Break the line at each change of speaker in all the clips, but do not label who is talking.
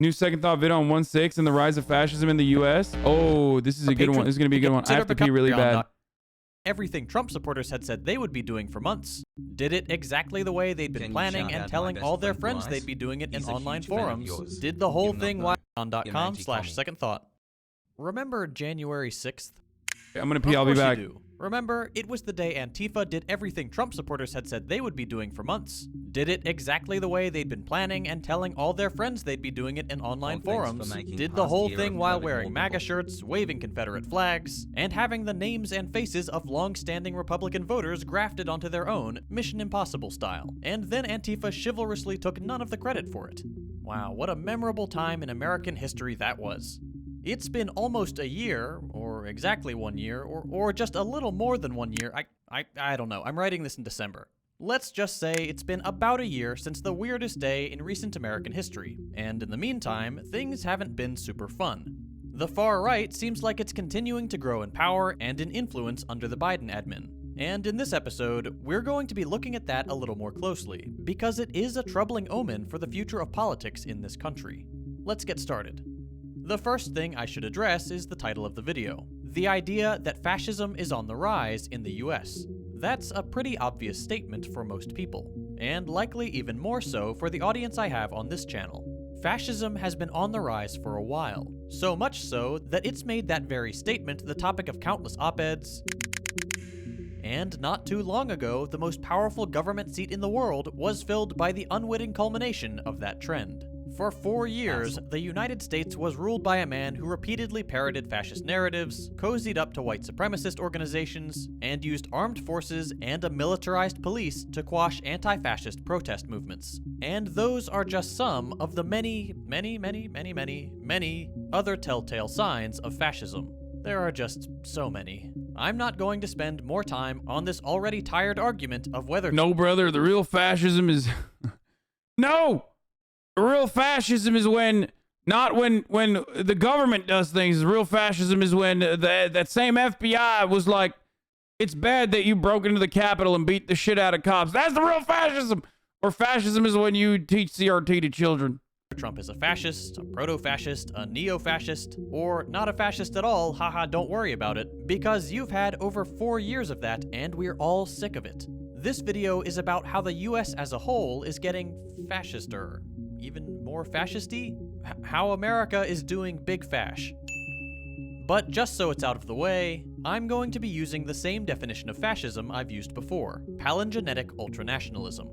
New second thought video on 1/6 and the rise of fascism in the U.S. Oh, this is a good one. This is going to be a good one. I have to pee really bad.
Everything Trump supporters had said they would be doing for months. Did it exactly the way they'd been planning and telling all their friends they'd be doing it in online forums. Did the whole thing while on.com/second thought. Remember January 6th?
I'm going to pee. I'll be back.
Remember, it was the day Antifa did everything Trump supporters had said they would be doing for months. Did it exactly the way they'd been planning and telling all their friends they'd be doing it in online forums. Did the whole thing while wearing MAGA shirts, waving Confederate flags, and having the names and faces of long-standing Republican voters grafted onto their own, Mission Impossible style. And then Antifa chivalrously took none of the credit for it. Wow, what a memorable time in American history that was. It's been almost a year, or exactly 1 year, or just a little more than 1 year. I don't know. I'm writing this in December. Let's just say it's been about a year since the weirdest day in recent American history, and in the meantime, things haven't been super fun. The far right seems like it's continuing to grow in power and in influence under the Biden admin. And in this episode, we're going to be looking at that a little more closely, because it is a troubling omen for the future of politics in this country. Let's get started. The first thing I should address is the title of the video. The idea that fascism is on the rise in the US. That's a pretty obvious statement for most people, and likely even more so for the audience I have on this channel. Fascism has been on the rise for a while, so much so that it's made that very statement the topic of countless op-eds, and not too long ago, the most powerful government seat in the world was filled by the unwitting culmination of that trend. For 4 years, the United States was ruled by a man who repeatedly parroted fascist narratives, cozied up to white supremacist organizations, and used armed forces and a militarized police to quash anti-fascist protest movements. And those are just some of the many other telltale signs of fascism. There are just so many. I'm not going to spend more time on this already tired argument of whether—
No, brother, the real fascism is... No! The real fascism is not when the government does things. The real fascism is when that same FBI was like, it's bad that you broke into the Capitol and beat the shit out of cops. That's the real fascism. Or fascism is when you teach CRT to children.
Trump is a fascist, a proto-fascist, a neo-fascist, or not a fascist at all, haha, don't worry about it, because you've had over 4 years of that and we're all sick of it. This video is about how the US as a whole is getting fascister. Even more fascisty? How America is doing big fash. But just so it's out of the way, I'm going to be using the same definition of fascism I've used before, palingenetic ultranationalism.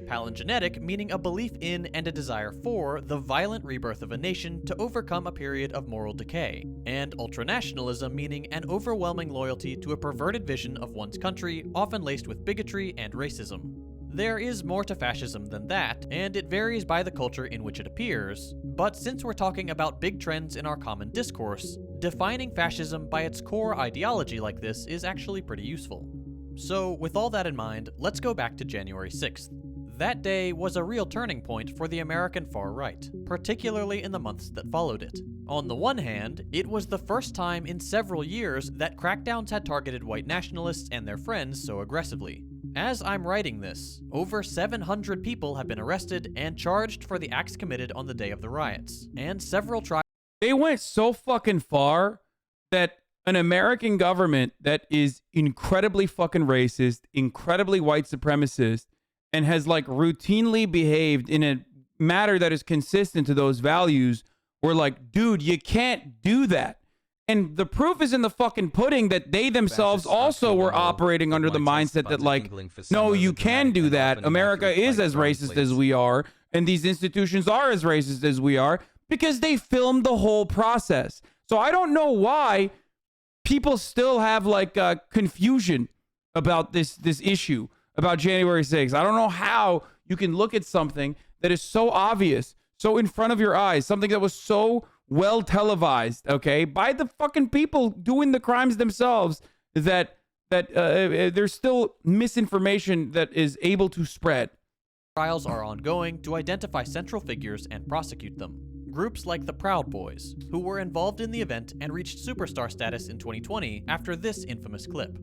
Palingenetic meaning a belief in and a desire for the violent rebirth of a nation to overcome a period of moral decay, and ultranationalism meaning an overwhelming loyalty to a perverted vision of one's country, often laced with bigotry and racism. There is more to fascism than that, and it varies by the culture in which it appears, but since we're talking about big trends in our common discourse, defining fascism by its core ideology like this is actually pretty useful. So, with all that in mind, let's go back to January 6th. That day was a real turning point for the American far right, particularly in the months that followed it. On the one hand, it was the first time in several years that crackdowns had targeted white nationalists and their friends so aggressively. As I'm writing this, over 700 people have been arrested and charged for the acts committed on the day of the riots, and several trials.
They went so fucking far that an American government that is incredibly fucking racist, incredibly white supremacist, and has like routinely behaved in a matter that is consistent to those values, were like, dude, you can't do that. And the proof is in the fucking pudding that they themselves also were operating under the mindset that like, no, you can do that. America is as racist as we are, and these institutions are as racist as we are, because they filmed the whole process. So I don't know why people still have like confusion about this issue, about January 6th. I don't know how you can look at something that is so obvious, so in front of your eyes, something that was so well televised, okay, by the fucking people doing the crimes themselves, that there's still misinformation that is able to spread.
Trials are ongoing to identify central figures and prosecute them. Groups like the Proud Boys, who were involved in the event and reached superstar status in 2020 after this infamous clip.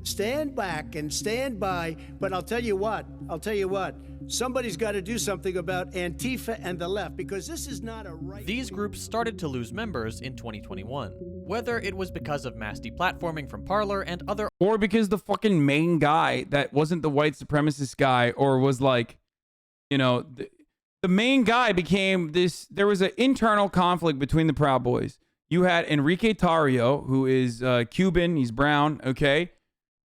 stand back and stand by. But I'll tell you what, somebody's got to do something about Antifa and the left, because this is not a right.
These groups started to lose members in 2021. Whether it was because of mass deplatforming from Parler and other,
or because the fucking main guy that wasn't the white supremacist guy, or was like, you know, the main guy became this. There was an internal conflict between the Proud Boys. You had Enrique Tarrio, who is Cuban, he's brown, okay?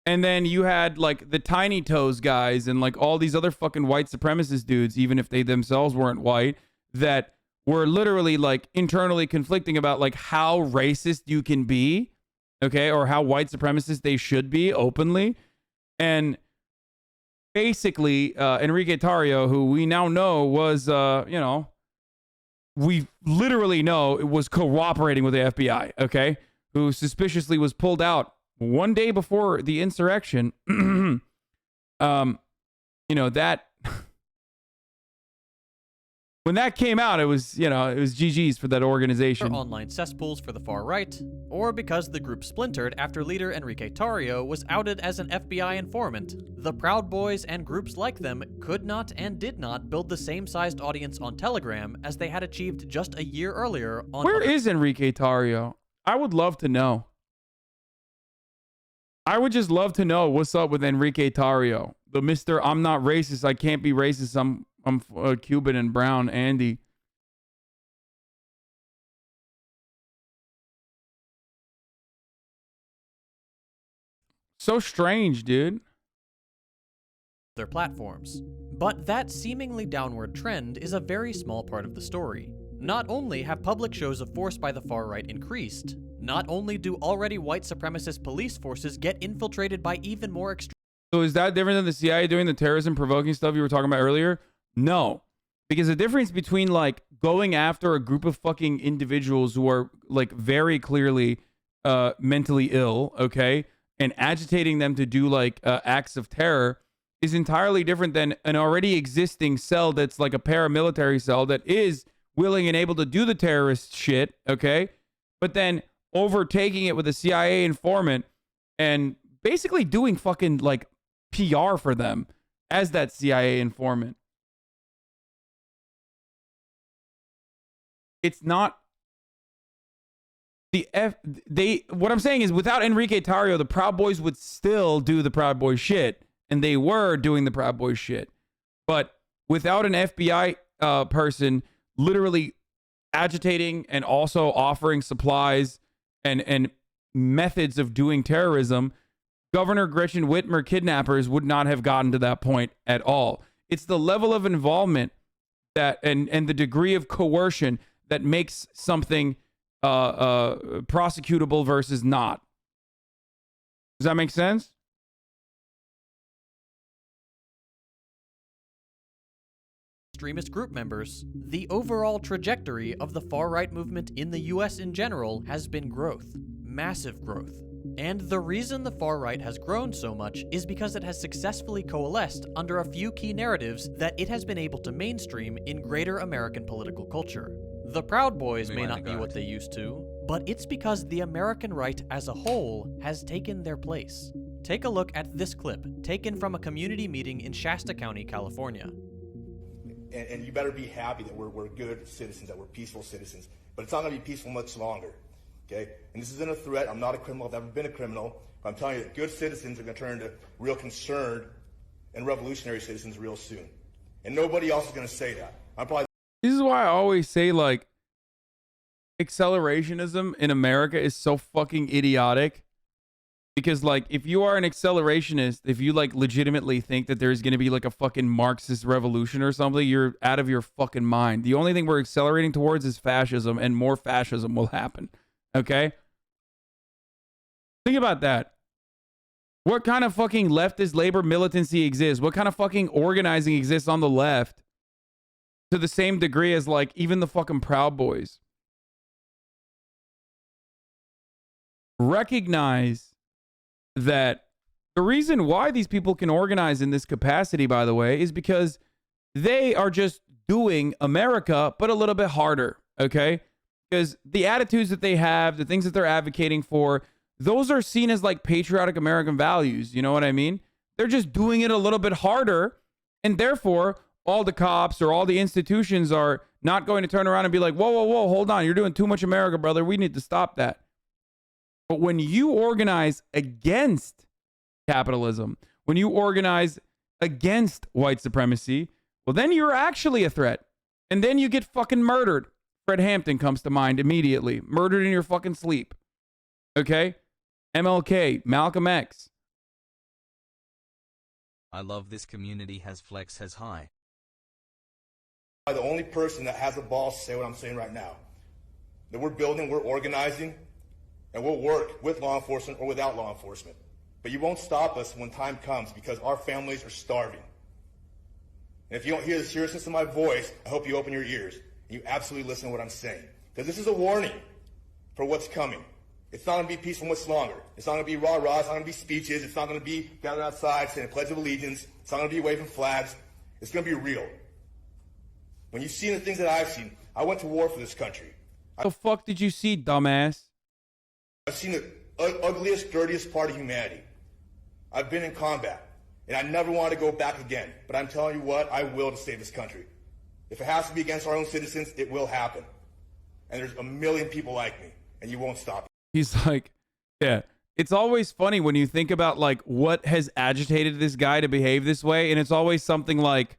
And then you had like the Tiny Toes guys and like all these other fucking white supremacist dudes, even if they themselves weren't white, that were literally like internally conflicting about like how racist you can be, okay? Or how white supremacist they should be openly. And basically, Enrique Tarrio, who we now know was, you know, we literally know it was cooperating with the FBI, okay? Who suspiciously was pulled out one day before the insurrection. You know, that when that came out, it was, you know, it was GG's for that organization.
Online cesspools for the far right, or because the group splintered after leader Enrique Tarrio was outed as an FBI informant. The Proud Boys and groups like them could not and did not build the same sized audience on Telegram as they had achieved just a year earlier on.
Where is Enrique Tarrio? I would love to know. I would just love to know what's up with Enrique Tarrio, the Mr. I'm not racist, I can't be racist, I'm Cuban and brown Andy. So strange, dude.
Their platforms. But that seemingly downward trend is a very small part of the story. Not only have public shows of force by the far right increased, not only do already white supremacist police forces get infiltrated by even more extreme.
So is that different than the CIA doing the terrorism provoking stuff you were talking about earlier? No. Because the difference between like going after a group of fucking individuals who are like very clearly mentally ill, okay, and agitating them to do like acts of terror is entirely different than an already existing cell that's like a paramilitary cell that is willing and able to do the terrorist shit, okay? But then overtaking it with a CIA informant and basically doing fucking like PR for them as that CIA informant. It's not what I'm saying is without Enrique Tarrio, the Proud Boys would still do the Proud Boy shit, and they were doing the Proud Boy shit. But without an FBI person literally agitating and also offering supplies and methods of doing terrorism, Governor Gretchen Whitmer kidnappers would not have gotten to that point at all. It's the level of involvement that and the degree of coercion that makes something prosecutable versus not. Does that make sense?
Extremist group members, the overall trajectory of the far-right movement in the US in general has been growth. Massive growth. And the reason the far-right has grown so much is because it has successfully coalesced under a few key narratives that it has been able to mainstream in greater American political culture. The Proud Boys may not be what they used to, but it's because the American right as a whole has taken their place. Take a look at this clip, taken from a community meeting in Shasta County, California.
And you better be happy that we're good citizens, that we're peaceful citizens. But it's not going to be peaceful much longer, okay? And this isn't a threat. I'm not a criminal. I've never been a criminal. But I'm telling you that good citizens are going to turn into real concerned and revolutionary citizens real soon. And nobody else is going to say that.
This is why I always say, like, accelerationism in America is so fucking idiotic. Because, like, if you are an accelerationist, if you, like, legitimately think that there's going to be, like, a fucking Marxist revolution or something, you're out of your fucking mind. The only thing we're accelerating towards is fascism, and more fascism will happen. Okay? Think about that. What kind of fucking leftist labor militancy exists? What kind of fucking organizing exists on the left to the same degree as, like, even the fucking Proud Boys? Recognize that the reason why these people can organize in this capacity, by the way, is because they are just doing America, but a little bit harder, okay? Because the attitudes that they have, the things that they're advocating for, those are seen as like patriotic American values. You know what I mean? They're just doing it a little bit harder. And therefore, all the cops or all the institutions are not going to turn around and be like, whoa, whoa, whoa, hold on. You're doing too much America, brother. We need to stop that. But when you organize against capitalism, when you organize against white supremacy, well, then you're actually a threat. And then you get fucking murdered. Fred Hampton comes to mind immediately. Murdered in your fucking sleep. Okay? MLK, Malcolm X.
I love this community has flex has high.
I'm the only person that has a balls to say what I'm saying right now. That we're building, we're organizing, and we'll work with law enforcement or without law enforcement. But you won't stop us when time comes because our families are starving. And if you don't hear the seriousness of my voice, I hope you open your ears and you absolutely listen to what I'm saying. Because this is a warning for what's coming. It's not going to be peaceful much longer. It's not going to be rah-rah. It's not going to be speeches. It's not going to be gathered outside saying a Pledge of Allegiance. It's not going to be waving flags. It's going to be real. When you've seen the things that I've seen, I went to war for this country.
The fuck did you see, dumbass?
I've seen the ugliest, dirtiest part of humanity. I've been in combat, and I never want to go back again. But I'm telling you what, I will to save this country. If it has to be against our own citizens, it will happen. And there's a million people like me, and you won't stop it.
He's like, yeah. It's always funny when you think about like what has agitated this guy to behave this way, and it's always something like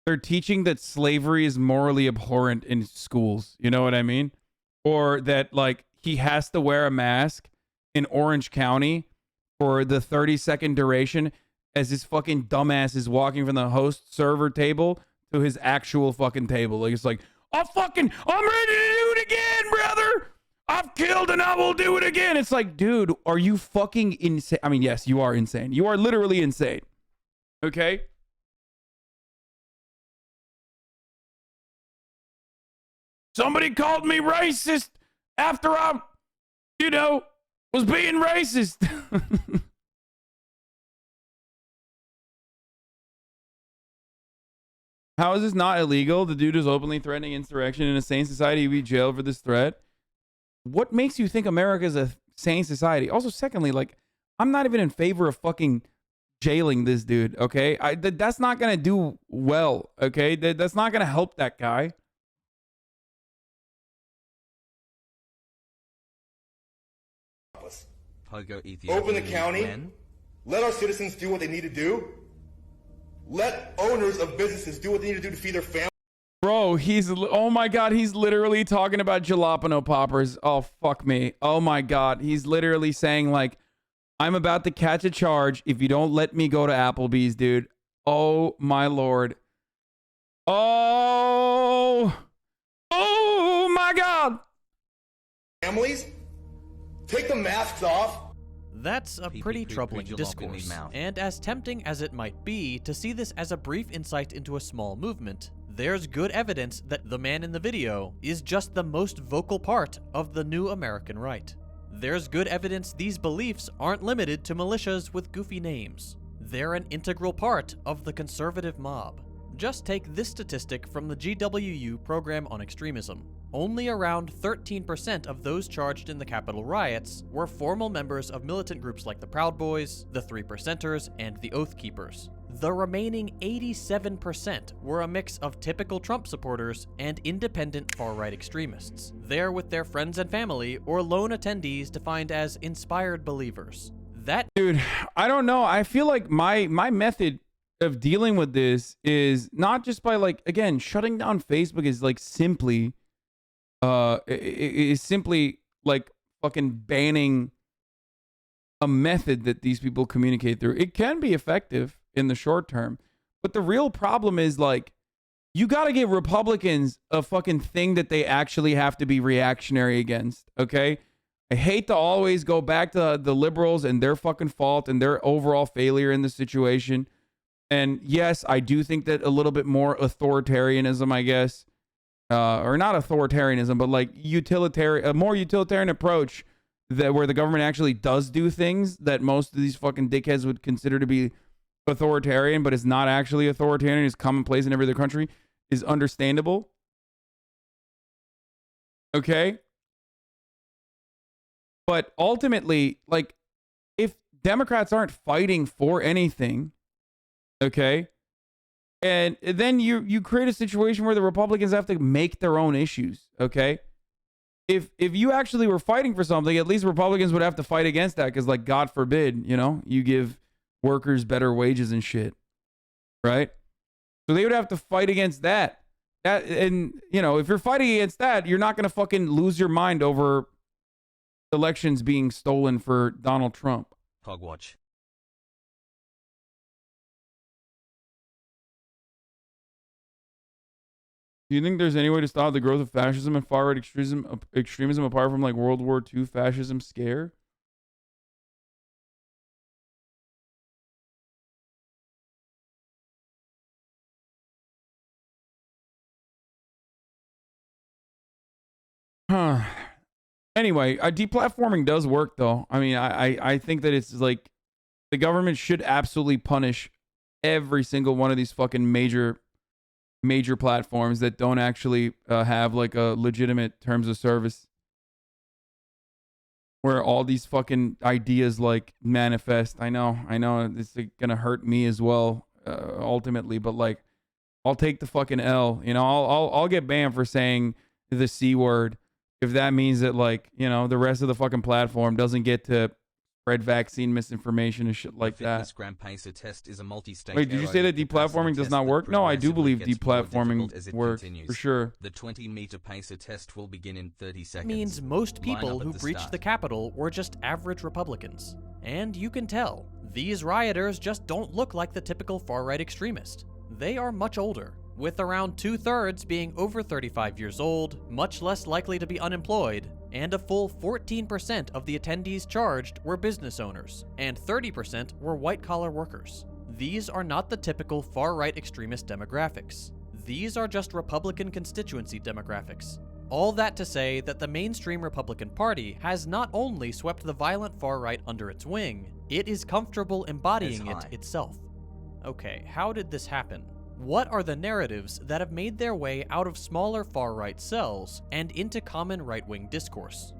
they're teaching that slavery is morally abhorrent in schools. You know what I mean? Or that like he has to wear a mask in Orange County for the 30-second duration as his fucking dumbass is walking from the host server table to his actual fucking table. Like it's like, I'm ready to do it again, brother. I've killed and I will do it again. It's like, dude, are you fucking insane? I mean, yes, you are insane. You are literally insane. Okay? Somebody called me racist after I, was being racist. How is this not illegal? The dude is openly threatening insurrection in a sane society. He'd be jailed for this threat. What makes you think America is a sane society? Also, secondly, like, I'm not even in favor of fucking jailing this dude, okay? That's not going to do well, okay? That's not going to help that guy.
Open the county. Let our citizens do what they need to do. Let owners of businesses do what they need to do to feed their families.
Bro, oh my God, he's literally talking about jalapeno poppers. Oh, fuck me. Oh my God. He's literally saying like, I'm about to catch a charge if you don't let me go to Applebee's, dude. Oh my Lord. Oh my God.
Families, take the masks off.
That's a pretty troubling discourse, and as tempting as it might be to see this as a brief insight into a small movement, there's good evidence that the man in the video is just the most vocal part of the new American right. There's good evidence these beliefs aren't limited to militias with goofy names. They're an integral part of the conservative mob. Just take this statistic from the GWU Program on Extremism. Only around 13% of those charged in the Capitol riots were formal members of militant groups like the Proud Boys, the 3%ers, and the Oath Keepers. The remaining 87% were a mix of typical Trump supporters and independent far-right extremists, there with their friends and family or lone attendees defined as inspired believers.
Dude, I don't know. I feel like my method of dealing with this is not just by like, again, shutting down Facebook is like simply is simply like fucking banning a method that these people communicate through. It can be effective in the short term, but the real problem is like, you got to give Republicans a fucking thing that they actually have to be reactionary against. Okay. I hate to always go back to the liberals and their fucking fault and their overall failure in the situation. And yes, I do think that a little bit more authoritarianism, I guess, or not authoritarianism, but like a more utilitarian approach that where the government actually does do things that most of these fucking dickheads would consider to be authoritarian, but it's not actually authoritarian, it's commonplace in every other country, is understandable. Okay? But ultimately, like, if Democrats aren't fighting for anything, okay, and then you create a situation where the Republicans have to make their own issues, okay? If you actually were fighting for something, at least Republicans would have to fight against that because, like, God forbid, you know, you give workers better wages and shit, right? So they would have to fight against that. And, you know, if you're fighting against that, you're not going to fucking lose your mind over elections being stolen for Donald Trump.
Hogwatch.
Do you think there's any way to stop the growth of fascism and far-right extremism apart from, like, World War II fascism scare? Huh. Anyway, deplatforming does work, though. I mean, I think that it's like the government should absolutely punish every single one of these fucking major platforms that don't actually have like a legitimate terms of service, where all these fucking ideas like manifest. I know it's like, gonna hurt me as well ultimately, but like I'll take the fucking L. You know, I'll get banned for saying the C word if that means that, like, you know, the rest of the fucking platform doesn't get to spread vaccine misinformation and shit like that.
The gram pacer test is a multi-state.
Wait, did you say that deplatforming does not work? No, I do believe deplatforming works for sure.
The 20-meter pacer test will begin in 30 seconds.
Means most people who breached the Capitol were just average Republicans. And you can tell, these rioters just don't look like the typical far-right extremist. They are much older, with around 2/3 being over 35 years old, much less likely to be unemployed, and a full 14% of the attendees charged were business owners, and 30% were white-collar workers. These are not the typical far-right extremist demographics. These are just Republican constituency demographics. All that to say that the mainstream Republican Party has not only swept the violent far-right under its wing, it is comfortable embodying it itself. Okay, how did this happen? What are the narratives that have made their way out of smaller far-right cells and into common right-wing discourse?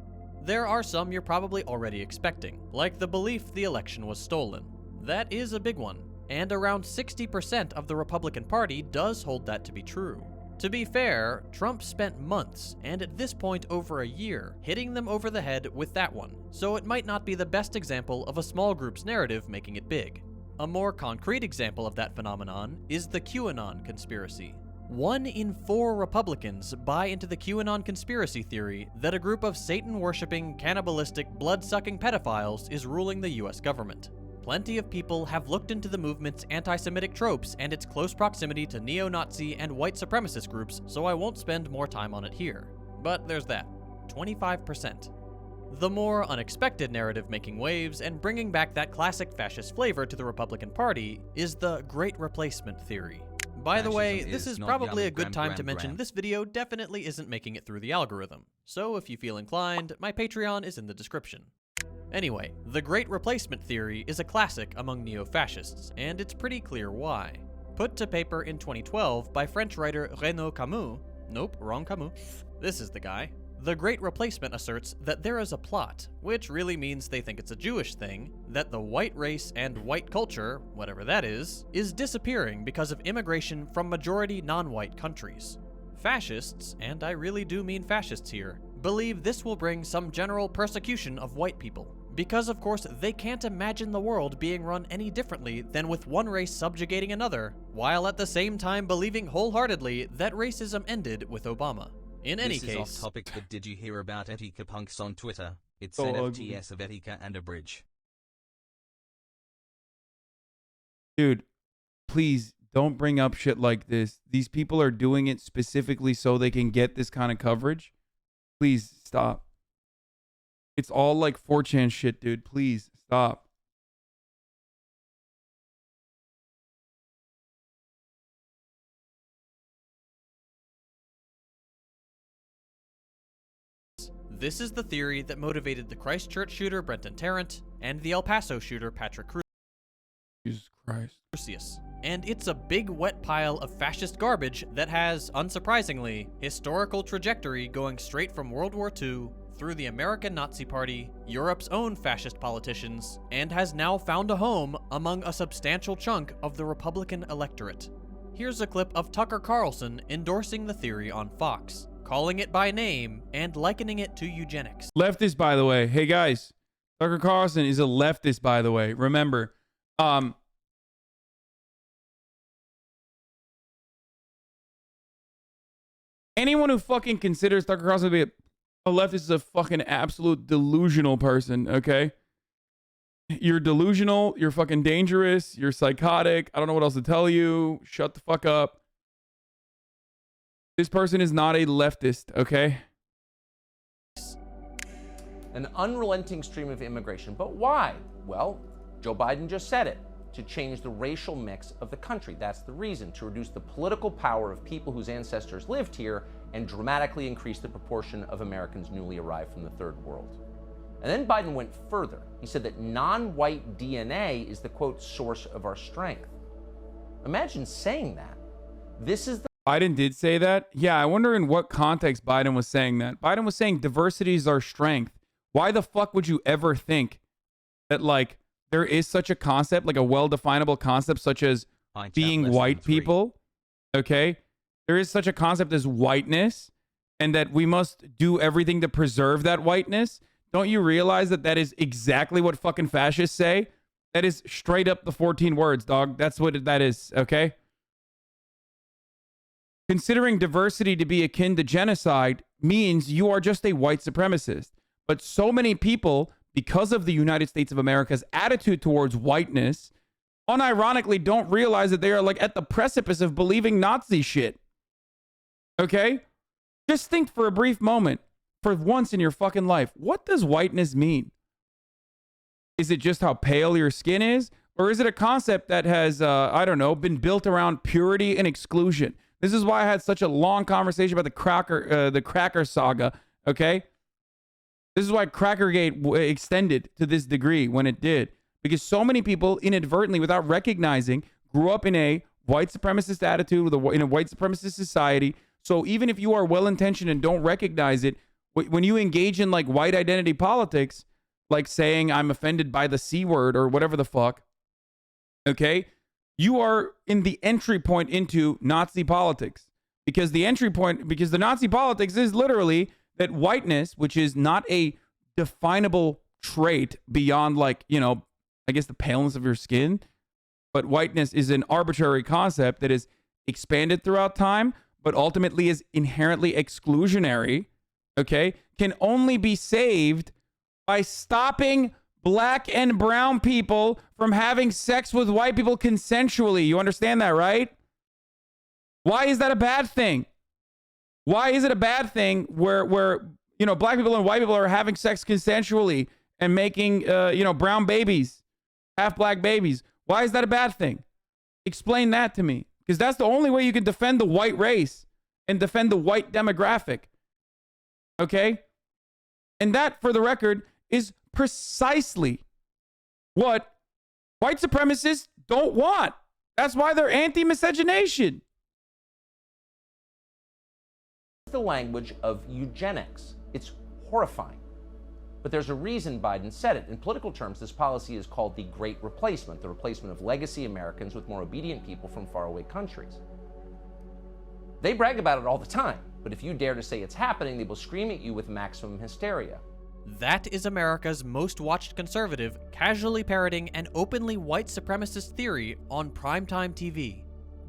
There are some you're probably already expecting, like the belief the election was stolen. That is a big one, and around 60% of the Republican Party does hold that to be true. To be fair, Trump spent months, and at this point over a year, hitting them over the head with that one, so it might not be the best example of a small group's narrative making it big. A more concrete example of that phenomenon is the QAnon conspiracy. 1 in 4 Republicans buy into the QAnon conspiracy theory that a group of Satan-worshipping, cannibalistic, blood-sucking pedophiles is ruling the US government. Plenty of people have looked into the movement's anti-Semitic tropes and its close proximity to neo-Nazi and white supremacist groups, so I won't spend more time on it here. But there's that. 25%. The more unexpected narrative making waves and bringing back that classic fascist flavor to the Republican Party is the Great Replacement theory. By the way, this is probably a good time to mention this video definitely isn't making it through the algorithm, so if you feel inclined, my Patreon is in the description. Anyway, the Great Replacement theory is a classic among neo-fascists, and it's pretty clear why. Put to paper in 2012 by French writer Renaud Camus, nope, wrong Camus, this is the guy. The Great Replacement asserts that there is a plot, which really means they think it's a Jewish thing, that the white race and white culture, whatever that is disappearing because of immigration from majority non-white countries. Fascists, and I really do mean fascists here, believe this will bring some general persecution of white people, because of course they can't imagine the world being run any differently than with one race subjugating another, while at the same time believing wholeheartedly that racism ended with Obama. In any case,
this is off topic, but did you hear about Etika Punks on Twitter? It's NFTs of Etika and a bridge.
Dude, please don't bring up shit like this. These people are doing it specifically so they can get this kind of coverage. Please stop. It's all like 4chan shit, dude. Please stop.
This is the theory that motivated the Christchurch shooter Brenton Tarrant and the El Paso shooter Patrick Cruz.
Jesus Christ.
And it's a big wet pile of fascist garbage that has, unsurprisingly, historical trajectory going straight from World War II through the American Nazi Party, Europe's own fascist politicians, and has now found a home among a substantial chunk of the Republican electorate. Here's a clip of Tucker Carlson endorsing the theory on Fox, calling it by name and likening it to eugenics.
Leftist, by the way. Hey, guys. Tucker Carlson is a leftist, by the way. Remember, anyone who fucking considers Tucker Carlson to be a leftist is a fucking absolute delusional person, okay? You're delusional. You're fucking dangerous. You're psychotic. I don't know what else to tell you. Shut the fuck up. This person is not a leftist, okay?
An unrelenting stream of immigration. But why? Well, Joe Biden just said it. To change the racial mix of the country. That's the reason. To reduce the political power of people whose ancestors lived here and dramatically increase the proportion of Americans newly arrived from the third world. And then Biden went further. He said that non-white DNA is the, quote, source of our strength. Imagine saying that. This is the...
Biden did say that? Yeah, I wonder in what context Biden was saying that. Biden was saying diversity is our strength. Why the fuck would you ever think that, like, there is such a concept, like a well-definable concept such as being white people, okay? There is such a concept as whiteness, and that we must do everything to preserve that whiteness. Don't you realize that that is exactly what fucking fascists say? That is straight up the 14 words, dog. That's what that is, okay? Considering diversity to be akin to genocide means you are just a white supremacist. But so many people, because of the United States of America's attitude towards whiteness, unironically don't realize that they are like at the precipice of believing Nazi shit. Okay? Just think for a brief moment, for once in your fucking life, what does whiteness mean? Is it just how pale your skin is? Or is it a concept that has, I don't know, been built around purity and exclusion? This is why I had such a long conversation about the Cracker saga, okay? This is why Crackergate extended to this degree when it did. Because so many people inadvertently, without recognizing, grew up in a white supremacist attitude, in a white supremacist society. So even if you are well-intentioned and don't recognize it, when you engage in like white identity politics, like saying I'm offended by the C word or whatever the fuck, okay, you are in the entry point into Nazi politics. Because the Nazi politics is literally that whiteness, which is not a definable trait beyond, like, you know, I guess the paleness of your skin, but whiteness is an arbitrary concept that is expanded throughout time, but ultimately is inherently exclusionary, okay, can only be saved by stopping black and brown people from having sex with white people consensually. You understand that, right? Why is that a bad thing? Why is it a bad thing where you know, black people and white people are having sex consensually and making, you know, brown babies, half black babies? Why is that a bad thing? Explain that to me. Because that's the only way you can defend the white race and defend the white demographic. Okay? And that, for the record, is precisely what white supremacists don't want. That's why they're anti-miscegenation.
The language of eugenics. It's horrifying. But there's a reason Biden said it. In political terms, this policy is called the Great Replacement, the replacement of legacy Americans with more obedient people from faraway countries. They brag about it all the time, but if you dare to say it's happening, they will scream at you with maximum hysteria.
That is America's most watched conservative casually parroting an openly white supremacist theory on primetime TV.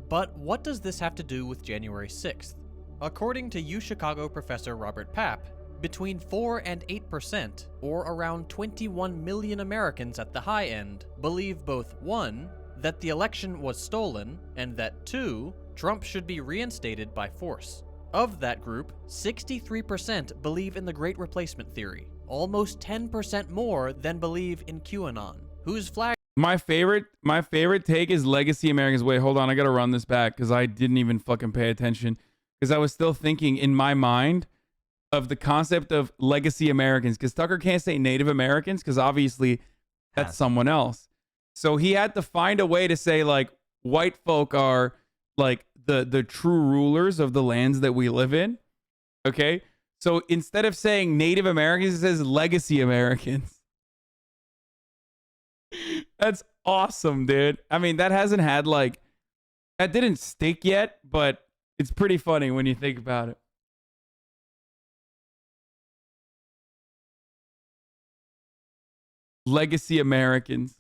But what does this have to do with January 6th? According to UChicago professor Robert Papp, between 4 and 8%, or around 21 million Americans at the high end, believe both 1, that the election was stolen, and that 2, Trump should be reinstated by force. Of that group, 63% believe in the Great Replacement theory, almost 10% more than believe in QAnon, whose flag...
My favorite take is legacy Americans. Wait, hold on, I gotta run this back because I didn't even fucking pay attention. Because I was still thinking in my mind of the concept of legacy Americans. Because Tucker can't say Native Americans because obviously that's someone else. So he had to find a way to say, like, white folk are like the true rulers of the lands that we live in. Okay? So instead of saying Native Americans, it says legacy Americans. That's awesome, dude. I mean, that hasn't had like, that didn't stick yet, but it's pretty funny when you think about it. Legacy Americans.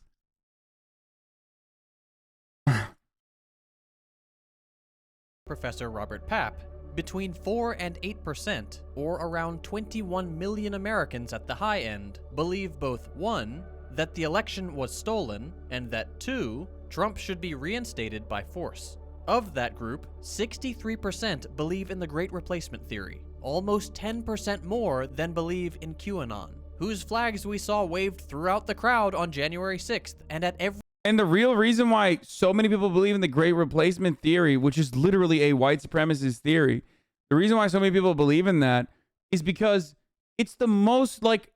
Professor Robert Papp, between 4 and 8%, or around 21 million Americans at the high end, believe both 1, that the election was stolen, and that 2, Trump should be reinstated by force. Of that group, 63% believe in the Great Replacement Theory, almost 10% more than believe in QAnon, whose flags we saw waved throughout the crowd on January 6th and at every...
And the real reason why so many people believe in the Great Replacement Theory, which is literally a white supremacist theory, the reason why so many people believe in that is because it's the most, like,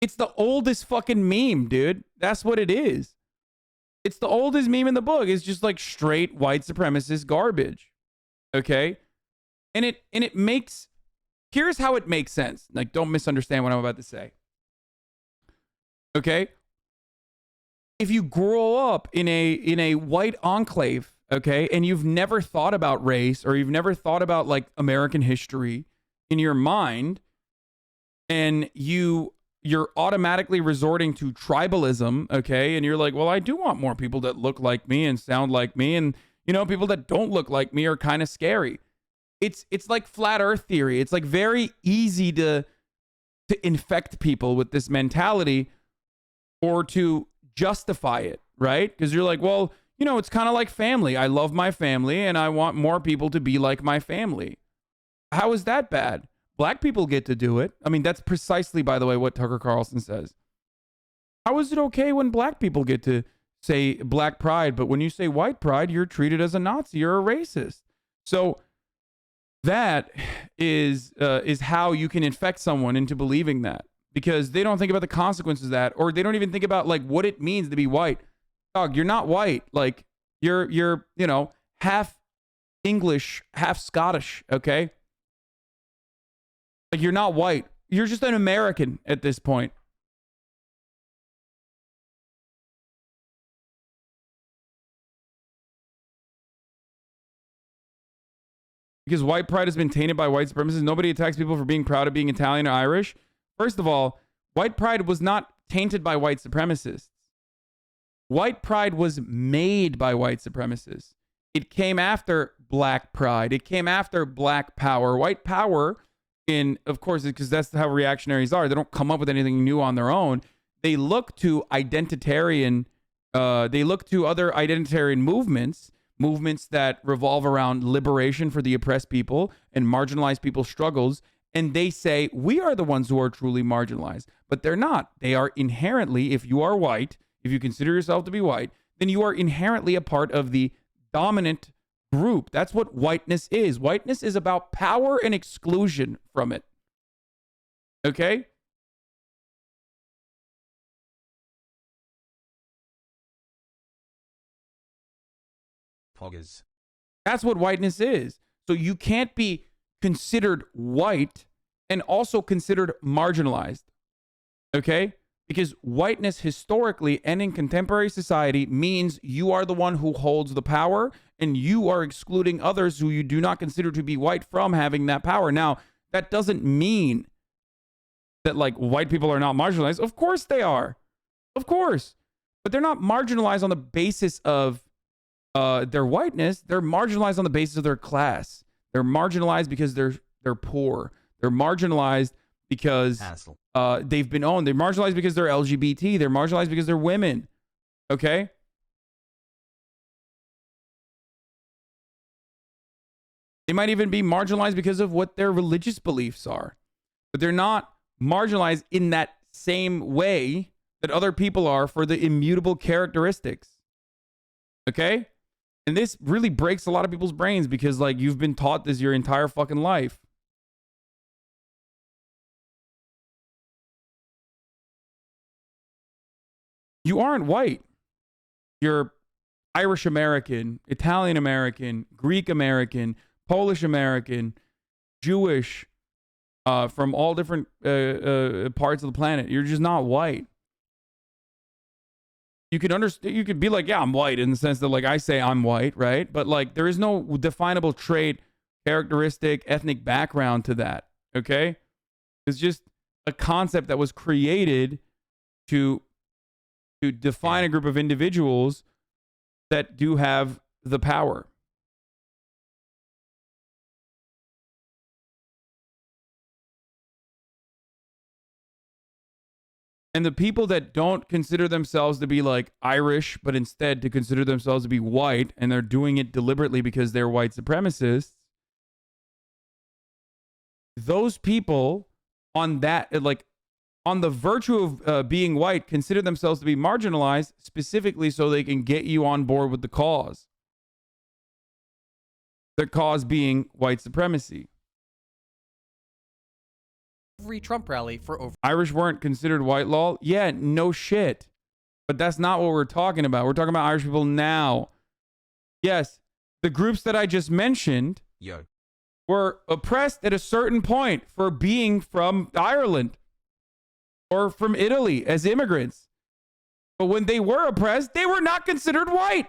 it's the oldest fucking meme, dude. That's what it is. It's the oldest meme in the book. It's just like straight white supremacist garbage. Okay? And it makes, here's how it makes sense. Like, don't misunderstand what I'm about to say. Okay? If you grow up in a white enclave, okay, and you've never thought about race, or you've never thought about like American history in your mind, and you're automatically resorting to tribalism, okay, and you're like, well, I do want more people that look like me and sound like me, and you know, people that don't look like me are kind of scary. It's like flat earth theory. It's like very easy to infect people with this mentality, or to justify it, right? Because you're like, well, you know, it's kind of like family. I love my family and I want more people to be like my family. How is that bad? Black people get to do it. I mean, that's precisely, by the way, what Tucker Carlson says. How is it okay when black people get to say black pride, but when you say white pride, you're treated as a Nazi or a racist? So that is how you can infect someone into believing that, because they don't think about the consequences of that, or they don't even think about like what it means to be white. Dog, you're not white. Like you're you know, half English, half Scottish, okay? Like you're not white. You're just an American at this point. Because white pride has been tainted by white supremacists. Nobody attacks people for being proud of being Italian or Irish. First of all, white pride was not tainted by white supremacists. White pride was made by white supremacists. It came after black pride. It came after black power. White power, of course, because that's how reactionaries are. They don't come up with anything new on their own. They look to identitarian, they look to other identitarian movements that revolve around liberation for the oppressed people and marginalized people's struggles. And they say, we are the ones who are truly marginalized. But they're not. They are inherently, if you are white, if you consider yourself to be white, then you are inherently a part of the dominant group. That's what whiteness is. Whiteness is about power and exclusion from it. Okay?
Poggers.
That's what whiteness is. So you can't be considered white and also considered marginalized. Okay? Because whiteness historically and in contemporary society means you are the one who holds the power, and you are excluding others who you do not consider to be white from having that power. Now, that doesn't mean that like white people are not marginalized. Of course they are. Of course. But they're not marginalized on the basis of their whiteness. They're marginalized on the basis of their class. They're marginalized because they're poor. They're marginalized because they've been owned. They're marginalized because they're LGBT. They're marginalized because they're women. Okay? They might even be marginalized because of what their religious beliefs are. But they're not marginalized in that same way that other people are for the immutable characteristics. Okay? And this really breaks a lot of people's brains because, like, you've been taught this your entire fucking life. You aren't white. You're Irish American, Italian American, Greek American, Polish American, Jewish, from all different parts of the planet. You're just not white. You could understand. You could be like, yeah, I'm white in the sense that like I say I'm white, right? But like there is no definable trait, characteristic, ethnic background to that. Okay, it's just a concept that was created to define a group of individuals that do have the power. And the people that don't consider themselves to be like Irish, but instead to consider themselves to be white, and they're doing it deliberately because they're white supremacists, those people on that, like on the virtue of being white, consider themselves to be marginalized specifically so they can get you on board with the cause. The cause being white supremacy.
Every Trump rally for over...
Irish weren't considered white, lol? Yeah, no shit. But that's not what we're talking about. We're talking about Irish people now. Yes, the groups that I just mentioned were oppressed at a certain point for being from Ireland or from Italy as immigrants. But when they were oppressed, they were not considered white.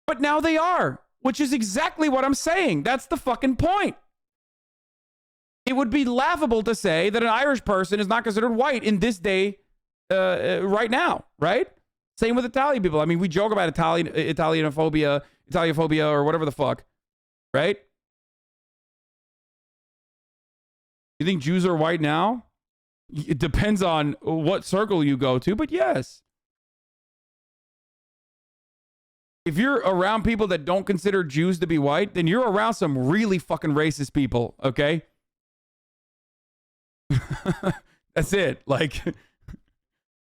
But now they are, which is exactly what I'm saying. That's the fucking point. It would be laughable to say that an Irish person is not considered white in this day, right now, right? Same with Italian people. I mean, we joke about Italianophobia, or whatever the fuck, right? You think Jews are white now? It depends on what circle you go to, but yes. If you're around people that don't consider Jews to be white, then you're around some really fucking racist people, okay? That's it. Like,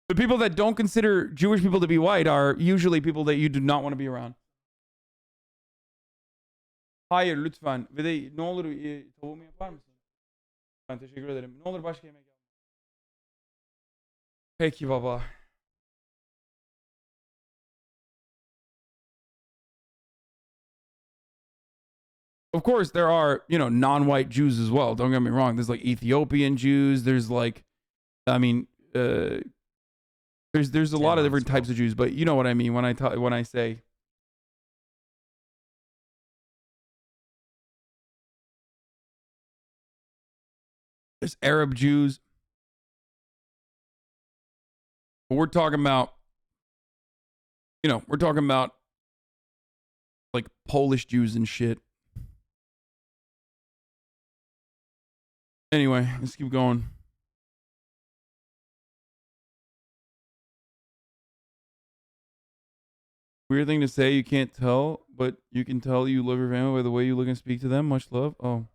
the people that don't consider Jewish people to be white are usually people that you do not want to be around. Hayır lütfen. Ve de ne olur tavuğumu yapar mısın? Ben teşekkür ederim. Ne olur başka yemek yap. Peki baba. Of course, there are, non-white Jews as well. Don't get me wrong. There's like Ethiopian Jews. There's like, I mean, there's a lot of different types of Jews, but you know what I mean when I say. There's Arab Jews. But we're talking about, like Polish Jews and shit. Anyway, let's keep going. Weird thing to say, you can't tell, but you can tell you love your family by the way you look and speak to them. Much love. Oh.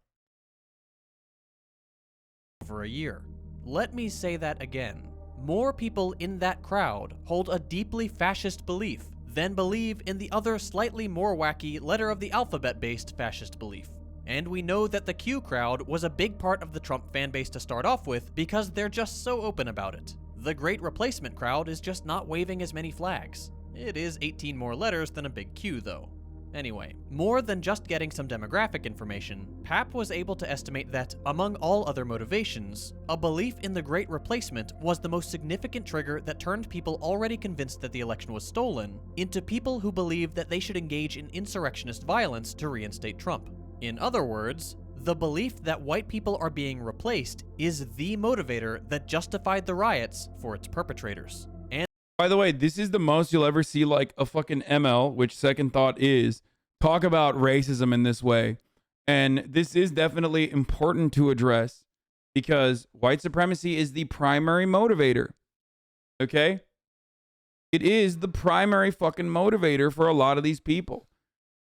For a year. Let me say that again. More people in that crowd hold a deeply fascist belief than believe in the other slightly more wacky letter of the alphabet-based fascist belief. And we know that the Q crowd was a big part of the Trump fan base to start off with because they're just so open about it. The Great Replacement crowd is just not waving as many flags. It is 18 more letters than a big Q, though. Anyway, more than just getting some demographic information, Pap was able to estimate that, among all other motivations, a belief in the Great Replacement was the most significant trigger that turned people already convinced that the election was stolen into people who believed that they should engage in insurrectionist violence to reinstate Trump. In other words, the belief that white people are being replaced is the motivator that justified the riots for its perpetrators. And
by the way, this is the most you'll ever see like a fucking ML, which Second Thought is, talk about racism in this way. And this is definitely important to address because white supremacy is the primary motivator. Okay? It is the primary fucking motivator for a lot of these people.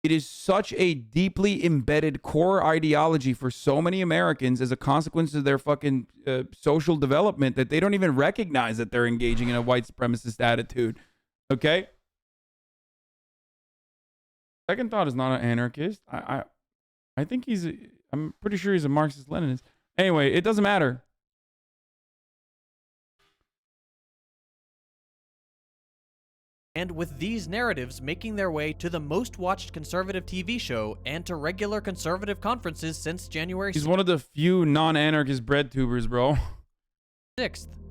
It is such a deeply embedded core ideology for so many Americans as a consequence of their fucking social development that they don't even recognize that they're engaging in a white supremacist attitude. Okay? Second Thought is not an anarchist. I think I'm pretty sure he's a Marxist-Leninist. Anyway, it doesn't matter.
And with these narratives making their way to the most watched conservative TV show and to regular conservative conferences since January 6th.
He's one of the few non-anarchist bread tubers, bro.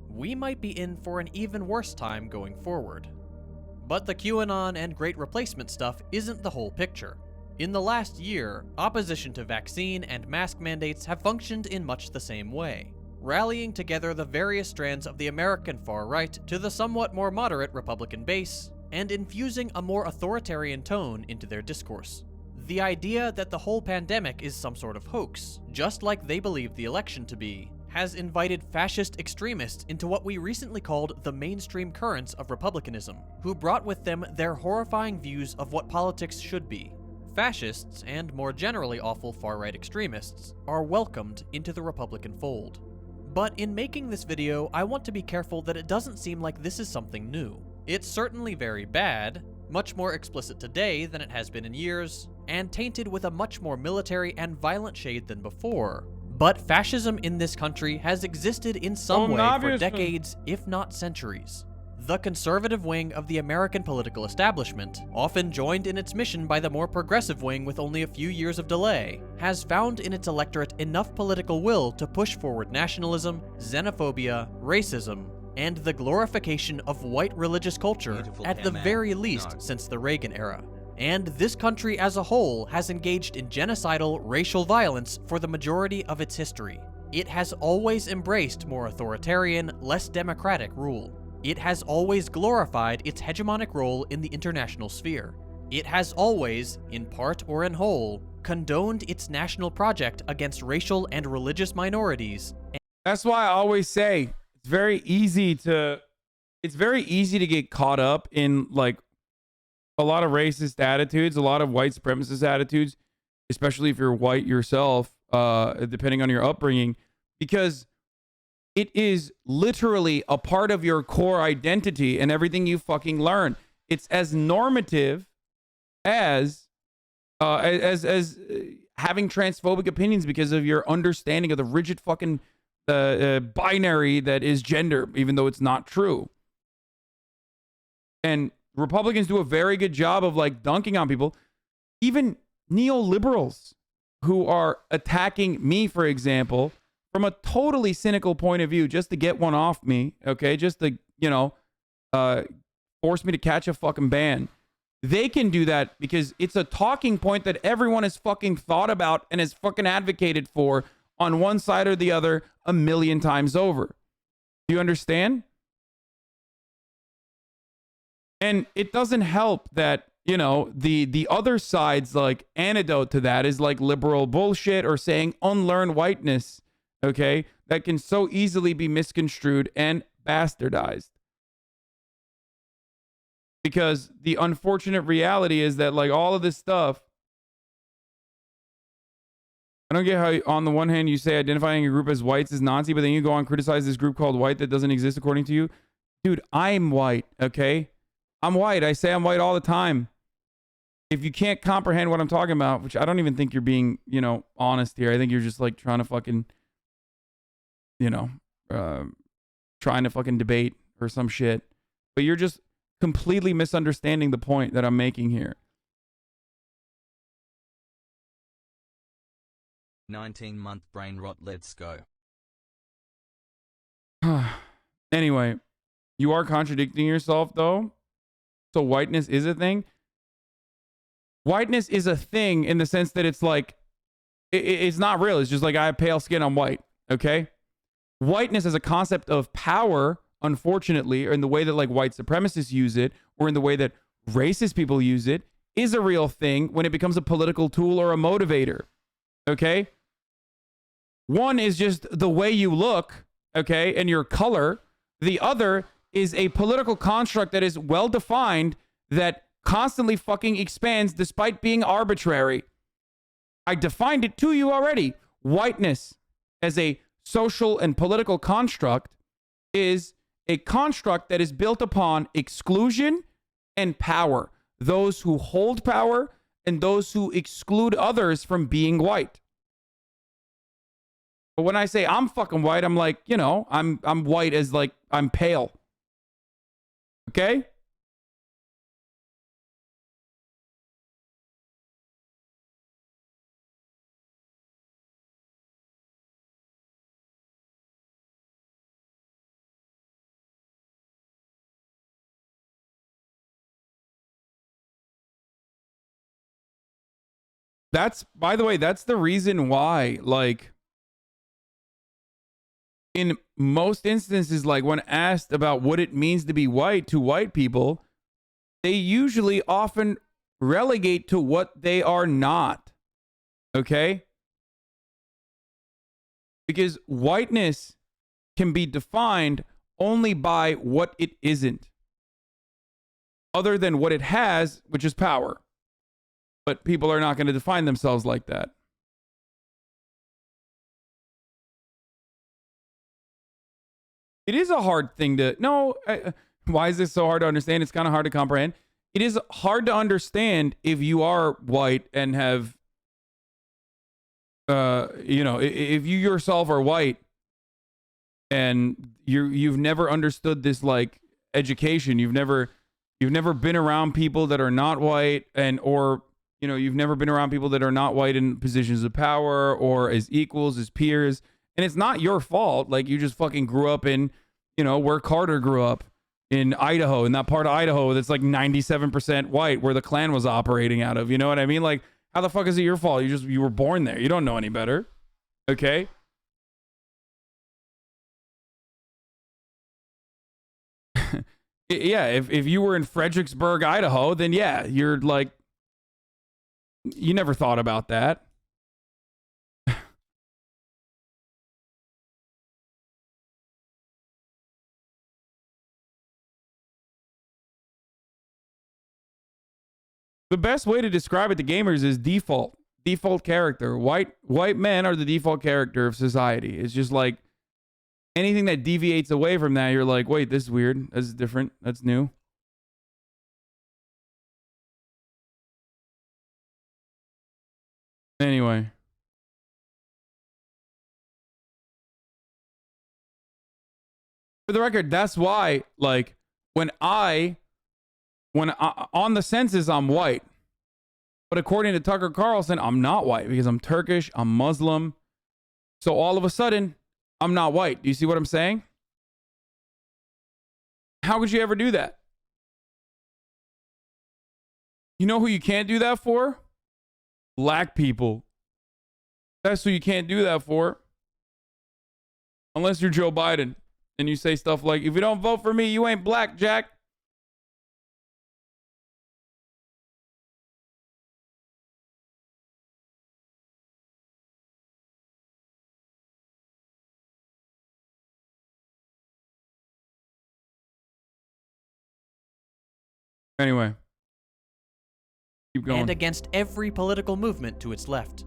We might be in for an even worse time going forward. But the QAnon and Great Replacement stuff isn't the whole picture. In the last year, opposition to vaccine and mask mandates have functioned in much the same way, rallying together the various strands of the American far right to the somewhat more moderate Republican base, and infusing a more authoritarian tone into their discourse. The idea that the whole pandemic is some sort of hoax, just like they believe the election to be, has invited fascist extremists into what we recently called the mainstream currents of republicanism, who brought with them their horrifying views of what politics should be. Fascists, and more generally awful far-right extremists, are welcomed into the Republican fold. But in making this video, I want to be careful that it doesn't seem like this is something new. It's certainly very bad, much more explicit today than it has been in years, and tainted with a much more military and violent shade than before. But fascism in this country has existed in some way for decades, if not centuries. The conservative wing of the American political establishment, often joined in its mission by the more progressive wing with only a few years of delay, has found in its electorate enough political will to push forward nationalism, xenophobia, racism, and the glorification of white religious culture, at the very least since the Reagan era. And this country as a whole has engaged in genocidal racial violence for the majority of its history. It has always embraced more authoritarian, less democratic rule. It has always glorified its hegemonic role in the international sphere. It has always, in part or in whole, condoned its national project against racial and religious minorities.
That's why I always say it's very easy to get caught up in like a lot of racist attitudes, a lot of white supremacist attitudes, especially if you're white yourself, depending on your upbringing, because it is literally a part of your core identity and everything you fucking learn. It's as normative as having transphobic opinions because of your understanding of the rigid fucking binary that is gender, even though it's not true. And Republicans do a very good job of like dunking on people. Even neoliberals who are attacking me, for example, from a totally cynical point of view, just to get one off me, okay? Just to, force me to catch a fucking ban. They can do that because it's a talking point that everyone has fucking thought about and has fucking advocated for on one side or the other a million times over. Do you understand? And it doesn't help that, the other side's like antidote to that is like liberal bullshit or saying unlearn whiteness, okay? That can so easily be misconstrued and bastardized. Because the unfortunate reality is that like all of this stuff, I don't get how on the one hand you say identifying a group as whites is Nazi, but then you go on and criticize this group called white that doesn't exist according to you. Dude, I'm white, okay? I'm white. I say I'm white all the time. If you can't comprehend what I'm talking about, which I don't even think you're being, honest here. I think you're just like trying to fucking, trying to fucking debate or some shit. But you're just completely misunderstanding the point that I'm making here.
19-month brain rot, let's go.
Anyway, you are contradicting yourself though. So whiteness is a thing. Whiteness is a thing in the sense that it's like, it's not real. It's just like I have pale skin, I'm white. Okay. Whiteness as a concept of power, unfortunately, or in the way that like white supremacists use it, or in the way that racist people use it, is a real thing when it becomes a political tool or a motivator. Okay. One is just the way you look, okay, and your color. The other is a political construct that is well defined that constantly fucking expands despite being arbitrary. I defined it to you already. Whiteness as a social and political construct is a construct that is built upon exclusion and power. Those who hold power and those who exclude others from being white. But when I say I'm fucking white, I'm like, I'm white as like I'm pale. Okay? That's, by the way, that's the reason why, like, in most instances, like when asked about what it means to be white to white people, they usually often relegate to what they are not. Okay? Because whiteness can be defined only by what it isn't, other than what it has, which is power. But people are not going to define themselves like that. It is a hard thing to... No, why is this so hard to understand? It's kind of hard to comprehend. It is hard to understand if you are white and have... you know, if you yourself are white and you've never understood this, like, education. You've never been around people that are not white, or... You know, you've never been around people that are not white in positions of power or as equals, as peers. And it's not your fault. Like, you just fucking grew up in, you know, where Carter grew up in Idaho, in that part of Idaho that's like 97% white, where the Klan was operating out of. You know what I mean? Like, how the fuck is it your fault? You were born there. You don't know any better. Okay? Yeah, if you were in Fredericksburg, Idaho, then yeah, you're like, you never thought about that. The best way to describe it to gamers is default character. White men are the default character of society. It's just like anything that deviates away from that, you're like, wait, this is weird. That's different. That's new. Anyway. For the record, that's why, like, when I on the census, I'm white. But according to Tucker Carlson, I'm not white because I'm Turkish, I'm Muslim. So all of a sudden, I'm not white. Do you see what I'm saying? How could you ever do that? You know who you can't do that for? Black people. That's who you can't do that for. Unless you're Joe Biden and you say stuff like, if you don't vote for me, you ain't black, Jack. Anyway. Keep going.
And against every political movement to its left.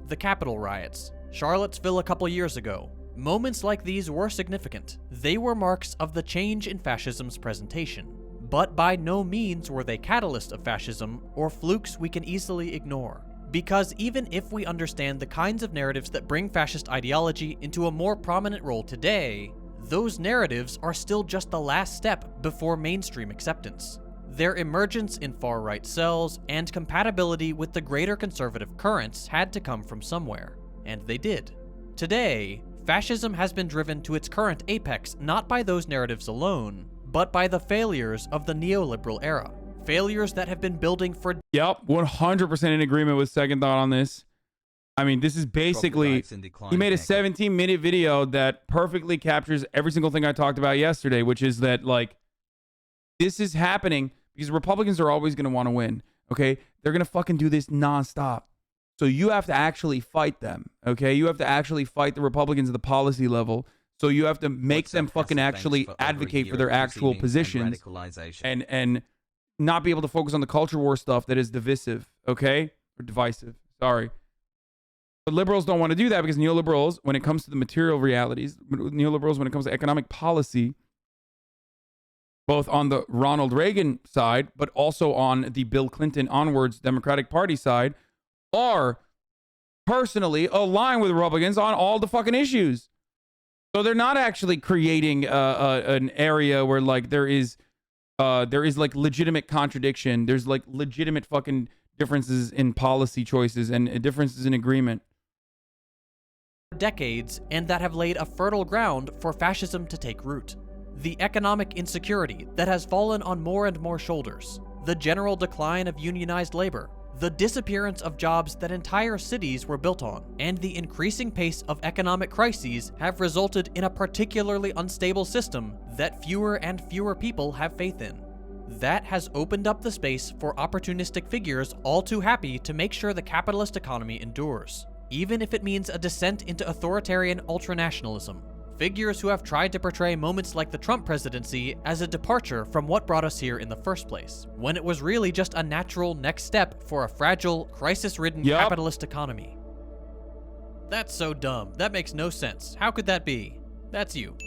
The Capitol riots, Charlottesville a couple years ago. Moments like these were significant. They were marks of the change in fascism's presentation. But by no means were they catalysts of fascism or flukes we can easily ignore. Because even if we understand the kinds of narratives that bring fascist ideology into a more prominent role today, those narratives are still just the last step before mainstream acceptance. Their emergence in far-right cells and compatibility with the greater conservative currents had to come from somewhere, and they did. Today, fascism has been driven to its current apex not by those narratives alone, but by the failures of the neoliberal era. Failures that have been building for...
Yep, 100% in agreement with Second Thought on this. I mean, this is basically... He made a 17-minute video that perfectly captures every single thing I talked about yesterday, which is that, like, this is happening because Republicans are always going to want to win, okay? They're going to fucking do this nonstop. So you have to actually fight them, okay? You have to actually fight the Republicans at the policy level. So you have to make them fucking actually advocate for their actual positions and not be able to focus on the culture war stuff that is divisive, okay? Or divisive, sorry. But liberals don't want to do that because neoliberals, when it comes to the material realities, neoliberals, when it comes to economic policy, both on the Ronald Reagan side, but also on the Bill Clinton onwards Democratic Party side, are personally aligned with Republicans on all the fucking issues. So they're not actually creating an area where like there is like legitimate contradiction. There's like legitimate fucking differences in policy choices and differences in agreement.
Decades, and that have laid a fertile ground for fascism to take root. The economic insecurity that has fallen on more and more shoulders, the general decline of unionized labor, the disappearance of jobs that entire cities were built on, and the increasing pace of economic crises have resulted in a particularly unstable system that fewer and fewer people have faith in. That has opened up the space for opportunistic figures all too happy to make sure the capitalist economy endures, even if it means a descent into authoritarian ultranationalism. Figures who have tried to portray moments like the Trump presidency as a departure from what brought us here in the first place, when it was really just a natural next step for a fragile, crisis-ridden capitalist economy. That's so dumb. That makes no sense. How could that be? That's you.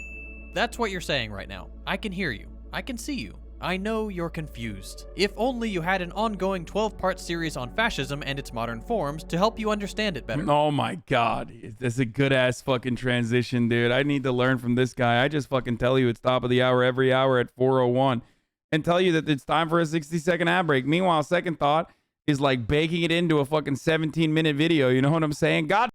That's what you're saying right now. I can hear you. I can see you. I know you're confused. If only you had an ongoing 12-part series on fascism and its modern forms to help you understand it better.
Oh my God. That's a good ass fucking transition, dude. I need to learn from this guy. I just fucking tell you it's top of the hour every hour at 4:01 and tell you that it's time for a 60-second ad break. Meanwhile, Second Thought is like baking it into a fucking 17-minute video. You know what I'm saying? God